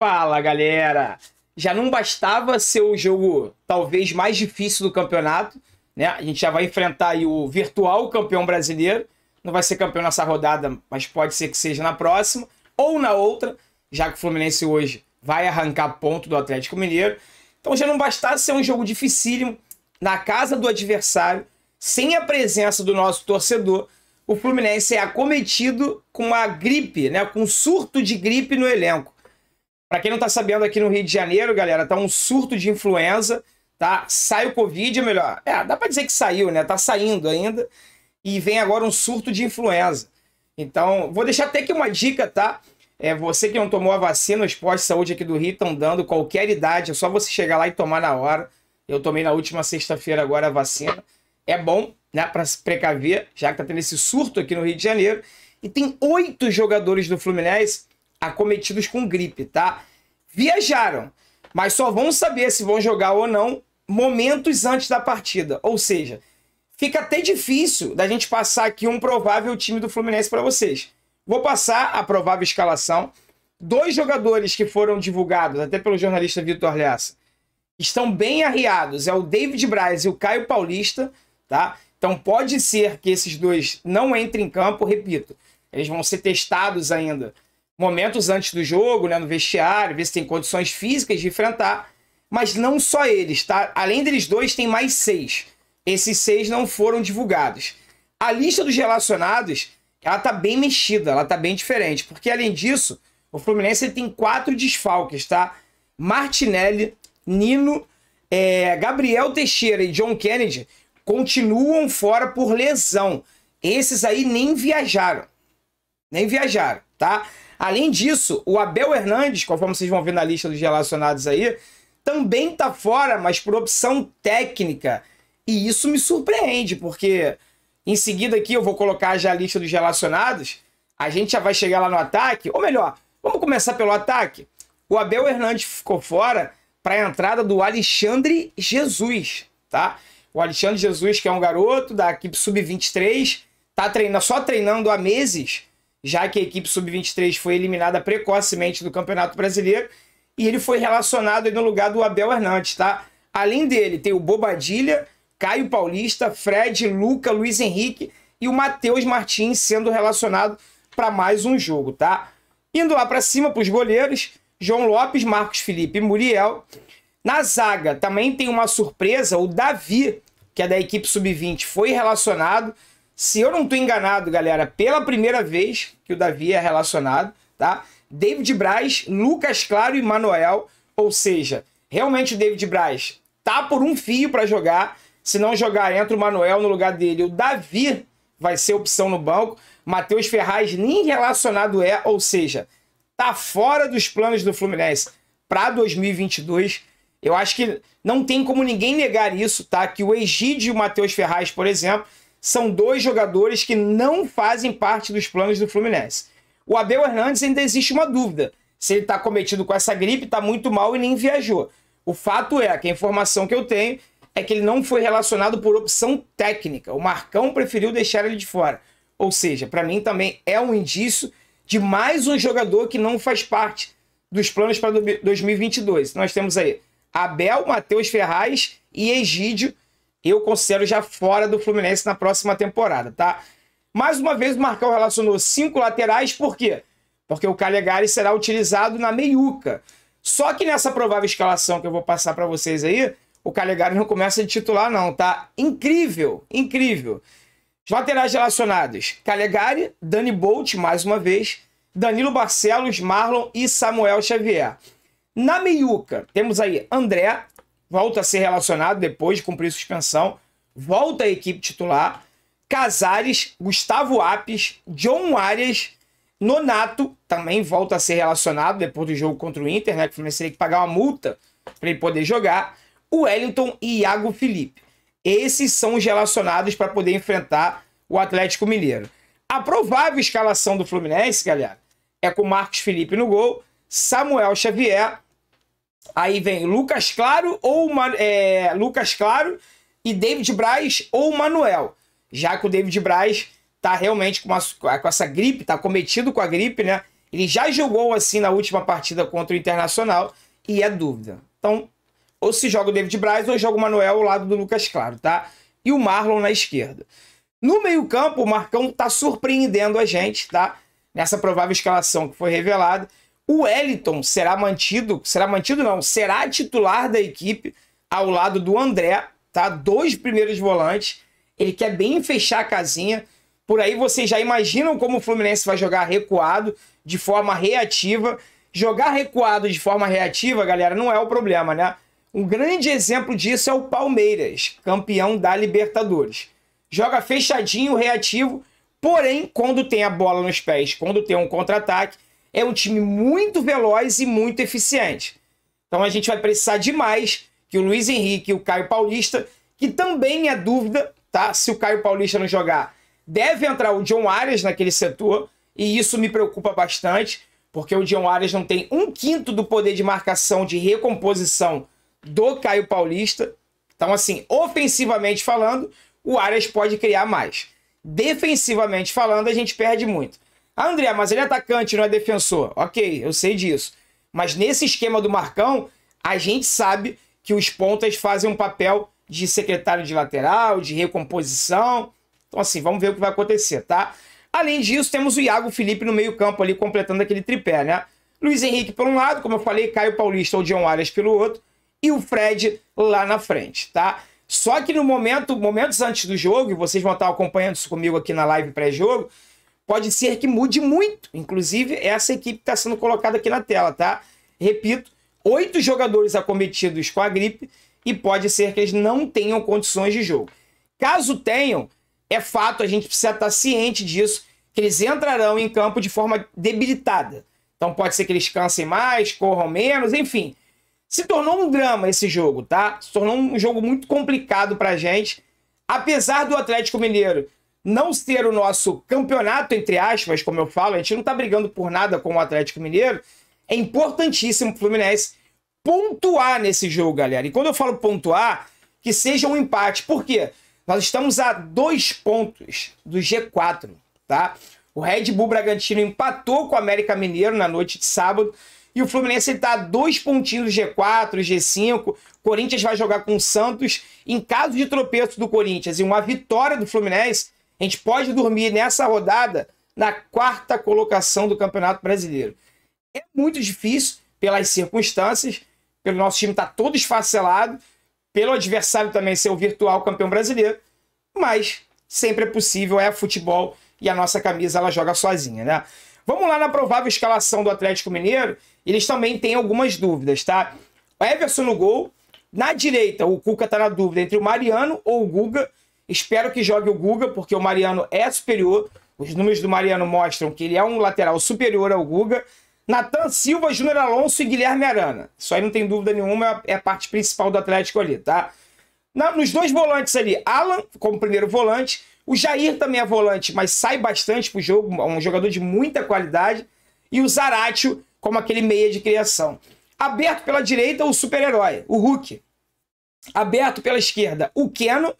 Fala, galera! Já não bastava ser o jogo talvez mais difícil do campeonato, né? A gente já vai enfrentar aí o virtual campeão brasileiro. Não vai ser campeão nessa rodada, mas pode ser que seja na próxima ou na outra, já que o Fluminense hoje vai arrancar ponto do Atlético Mineiro. Então já não bastasse ser um jogo dificílimo na casa do adversário, sem a presença do nosso torcedor, o Fluminense é acometido com uma gripe, né? Com um surto de gripe no elenco. Para quem não tá sabendo, aqui no Rio de Janeiro, galera, tá um surto de influenza, tá? Sai o Covid, melhor. Dá para dizer que saiu, né? Tá saindo ainda. E vem agora um surto de influenza. Então, vou deixar até aqui uma dica, tá? Você que não tomou a vacina, os postos de saúde aqui do Rio estão dando qualquer idade, é só você chegar lá e tomar na hora. Eu tomei na última sexta-feira agora a vacina. É bom, né, para se precaver, já que tá tendo esse surto aqui no Rio de Janeiro. E tem 8 jogadores do Fluminense acometidos com gripe, tá? Viajaram, mas só vão saber se vão jogar ou não momentos antes da partida. Ou seja, fica até difícil da gente passar aqui um provável time do Fluminense para vocês. Vou passar a provável escalação. 2 jogadores que foram divulgados, até pelo jornalista Vitor Lessa, estão bem arriados. É o David Braz e o Caio Paulista, tá? Então pode ser que esses dois não entrem em campo, repito. Eles vão ser testados ainda momentos antes do jogo, né, no vestiário, ver se tem condições físicas de enfrentar. Mas não só eles, tá? Além deles dois, tem mais 6. Esses 6 não foram divulgados. A lista dos relacionados, ela tá bem mexida, ela tá bem diferente. Porque, além disso, o Fluminense ele tem 4 desfalques, tá? Martinelli, Nino, Gabriel Teixeira e John Kennedy continuam fora por lesão. Esses aí nem viajaram. Nem viajaram, tá? Além disso, o Abel Hernandes, conforme vocês vão ver na lista dos relacionados aí, também tá fora, mas por opção técnica. E isso me surpreende, porque em seguida aqui eu vou colocar já a lista dos relacionados, a gente já vai chegar lá no ataque, ou melhor, vamos começar pelo ataque. O Abel Hernandes ficou fora para a entrada do Alexandre Jesus, tá? O Alexandre Jesus, que é um garoto da equipe Sub-23, tá só treinando há meses, já que a equipe Sub-23 foi eliminada precocemente do Campeonato Brasileiro, e ele foi relacionado aí no lugar do Abel Hernandes, tá? Além dele, tem o Bobadilha, Caio Paulista, Fred, Luca, Luiz Henrique e o Matheus Martins sendo relacionado para mais um jogo, tá? Indo lá para cima para os goleiros, João Lopes, Marcos Felipe e Muriel. Na zaga também tem uma surpresa, o Davi, que é da equipe Sub-20, foi relacionado. Se eu não estou enganado, galera, pela primeira vez que o Davi é relacionado, tá? David Braz, Lucas Claro e Manuel, ou seja, realmente o David Braz tá por um fio para jogar. Se não jogar, entra o Manuel no lugar dele. O Davi vai ser opção no banco. Matheus Ferraz nem relacionado ou seja, tá fora dos planos do Fluminense para 2022. Eu acho que não tem como ninguém negar isso, tá? Que o Egídio e o Matheus Ferraz, por exemplo, são 2 jogadores que não fazem parte dos planos do Fluminense. O Abel Hernandes ainda existe uma dúvida. Se ele está cometido com essa gripe, está muito mal e nem viajou. O fato é que a informação que eu tenho é que ele não foi relacionado por opção técnica. O Marcão preferiu deixar ele de fora. Ou seja, para mim também é um indício de mais um jogador que não faz parte dos planos para 2022. Nós temos aí Abel, Matheus Ferraz e Egídio. Eu considero já fora do Fluminense na próxima temporada, tá? Mais uma vez o Marcão relacionou 5 laterais, por quê? Porque o Calegari será utilizado na meiuca. Só que nessa provável escalação que eu vou passar para vocês aí, o Calegari não começa de titular não, tá? Incrível, incrível. Os laterais relacionados, Calegari, Dani Bolt, mais uma vez, Danilo Barcelos, Marlon e Samuel Xavier. Na meiuca, temos aí André, volta a ser relacionado depois de cumprir suspensão, volta à equipe titular, Casares, Gustavo Apes, John Arias, Nonato, também volta a ser relacionado depois do jogo contra o Inter, né, que o Fluminense teria que pagar uma multa para ele poder jogar, o Wellington e Iago Felipe. Esses são os relacionados para poder enfrentar o Atlético Mineiro. A provável escalação do Fluminense, galera, é com Marcos Felipe no gol, Samuel Xavier, aí vem Lucas Claro Lucas Claro e David Braz ou Manuel. Já que o David Braz tá realmente com essa gripe, tá cometido com a gripe, né? Ele já jogou assim na última partida contra o Internacional e é dúvida. Então, ou se joga o David Braz ou joga o Manuel ao lado do Lucas Claro, tá? E o Marlon na esquerda. No meio-campo, o Marcão tá surpreendendo a gente, tá? Nessa provável escalação que foi revelada. O Wellington será titular da equipe ao lado do André, tá? 2 primeiros volantes. Ele quer bem fechar a casinha. Por aí vocês já imaginam como o Fluminense vai jogar recuado, de forma reativa. Jogar recuado de forma reativa, galera, não é o problema, né? Um grande exemplo disso é o Palmeiras, campeão da Libertadores. Joga fechadinho, reativo, porém, quando tem a bola nos pés, quando tem um contra-ataque, é um time muito veloz e muito eficiente. Então a gente vai precisar demais que o Luiz Henrique e o Caio Paulista, que também é dúvida, tá? Se o Caio Paulista não jogar, deve entrar o John Arias naquele setor, e isso me preocupa bastante, porque o John Arias não tem 1/5 do poder de marcação, de recomposição do Caio Paulista. Então, assim, ofensivamente falando, o Arias pode criar mais. Defensivamente falando, a gente perde muito. Ah, André, mas ele é atacante, não é defensor. Ok, eu sei disso. Mas nesse esquema do Marcão, a gente sabe que os pontas fazem um papel de secretário de lateral, de recomposição. Então, assim, vamos ver o que vai acontecer, tá? Além disso, temos o Iago Felipe no meio-campo ali, completando aquele tripé, né? Luiz Henrique por um lado, como eu falei, Caio Paulista ou John Arias pelo outro, e o Fred lá na frente, tá? Só que no momentos antes do jogo, e vocês vão estar acompanhando isso comigo aqui na live pré-jogo, pode ser que mude muito. Inclusive, essa equipe está sendo colocada aqui na tela, tá? Repito, 8 jogadores acometidos com a gripe e pode ser que eles não tenham condições de jogo. Caso tenham, é fato, a gente precisa estar ciente disso, que eles entrarão em campo de forma debilitada. Então pode ser que eles cansem mais, corram menos, enfim. Se tornou um drama esse jogo, tá? Se tornou um jogo muito complicado pra gente. Apesar do Atlético Mineiro não ser o nosso campeonato, entre aspas, como eu falo, a gente não tá brigando por nada com o Atlético Mineiro, é importantíssimo o Fluminense pontuar nesse jogo, galera. E quando eu falo pontuar, que seja um empate. Por quê? Nós estamos a 2 pontos do G4, tá? O Red Bull Bragantino empatou com o América Mineiro na noite de sábado. E o Fluminense está a 2 pontinhos do G4, G5. Corinthians vai jogar com o Santos. Em caso de tropeço do Corinthians e uma vitória do Fluminense, a gente pode dormir nessa rodada na 4ª colocação do Campeonato Brasileiro. É muito difícil pelas circunstâncias, pelo nosso time estar todo esfacelado, pelo adversário também ser o virtual campeão brasileiro, mas sempre é possível, é futebol e a nossa camisa ela joga sozinha, né? Vamos lá na provável escalação do Atlético Mineiro. Eles também têm algumas dúvidas, tá? O Everson no gol. Na direita, o Cuca tá na dúvida entre o Mariano ou o Guga. Espero que jogue o Guga, porque o Mariano é superior. Os números do Mariano mostram que ele é um lateral superior ao Guga. Nathan Silva, Júnior Alonso e Guilherme Arana. Isso aí não tem dúvida nenhuma, é a parte principal do Atlético ali, tá? Nos 2 volantes ali, Alan como primeiro volante. O Jair também é volante, mas sai bastante pro jogo, um jogador de muita qualidade. E o Zaratio como aquele meia de criação. Aberto pela direita, o super-herói, o Hulk. Aberto pela esquerda, o Keno,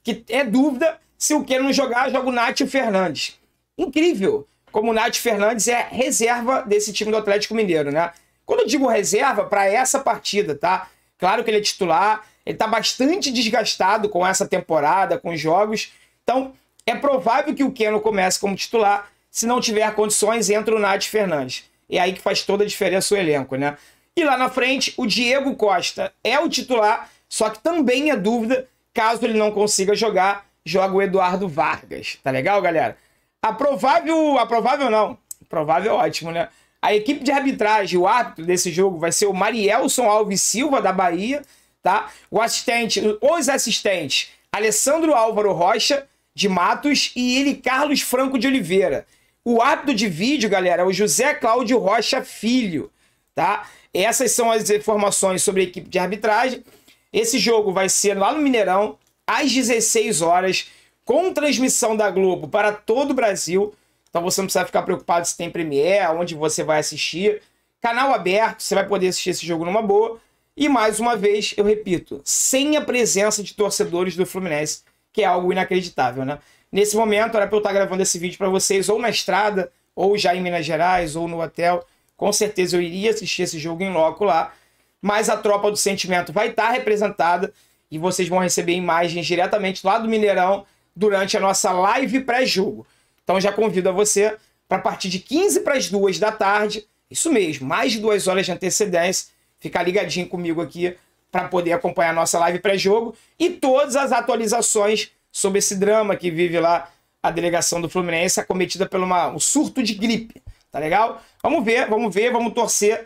que é dúvida, se o Keno não jogar, joga o Nátio Fernandes. Incrível como o Nátio Fernandes é reserva desse time do Atlético Mineiro, né? Quando eu digo reserva, para essa partida, tá? Claro que ele é titular, ele tá bastante desgastado com essa temporada, com os jogos. Então, é provável que o Keno comece como titular. Se não tiver condições, entra o Nátio Fernandes. É aí que faz toda a diferença o elenco, né? E lá na frente, o Diego Costa é o titular, só que também é dúvida, caso ele não consiga jogar, joga o Eduardo Vargas. Tá legal, galera? A provável é ótimo, né? A equipe de arbitragem, o árbitro desse jogo vai ser o Marielson Alves Silva, da Bahia, tá? Os assistentes, Alessandro Álvaro Rocha, de Matos, e ele, Carlos Franco de Oliveira. O árbitro de vídeo, galera, é o José Cláudio Rocha Filho, tá? Essas são as informações sobre a equipe de arbitragem. Esse jogo vai ser lá no Mineirão, às 16 horas, com transmissão da Globo para todo o Brasil. Então você não precisa ficar preocupado se tem Premiere, onde você vai assistir. Canal aberto, você vai poder assistir esse jogo numa boa. E mais uma vez, eu repito, sem a presença de torcedores do Fluminense, que é algo inacreditável, né? Nesse momento, era para eu estar gravando esse vídeo para vocês ou na estrada, ou já em Minas Gerais, ou no hotel, com certeza eu iria assistir esse jogo em loco lá. Mas a Tropa do Sentimento vai estar representada e vocês vão receber imagens diretamente lá do Mineirão durante a nossa live pré-jogo. Então já convido a você para a partir de 15 para as 2 da tarde, isso mesmo, mais de 2 horas de antecedência, ficar ligadinho comigo aqui para poder acompanhar a nossa live pré-jogo e todas as atualizações sobre esse drama que vive lá a delegação do Fluminense, acometida pelo um surto de gripe, tá legal? Vamos ver, vamos torcer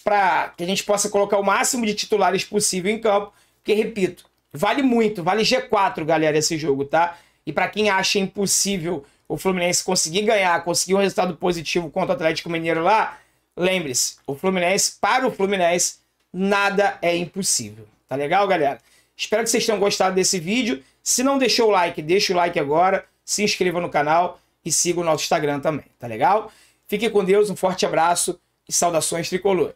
para que a gente possa colocar o máximo de titulares possível em campo, porque, repito, vale muito, vale G4, galera, esse jogo, tá? E para quem acha impossível o Fluminense conseguir ganhar, conseguir um resultado positivo contra o Atlético Mineiro lá, lembre-se, para o Fluminense, nada é impossível. Tá legal, galera? Espero que vocês tenham gostado desse vídeo. Se não deixou o like, deixa o like agora, se inscreva no canal e siga o nosso Instagram também, tá legal? Fiquem com Deus, um forte abraço e saudações tricolores.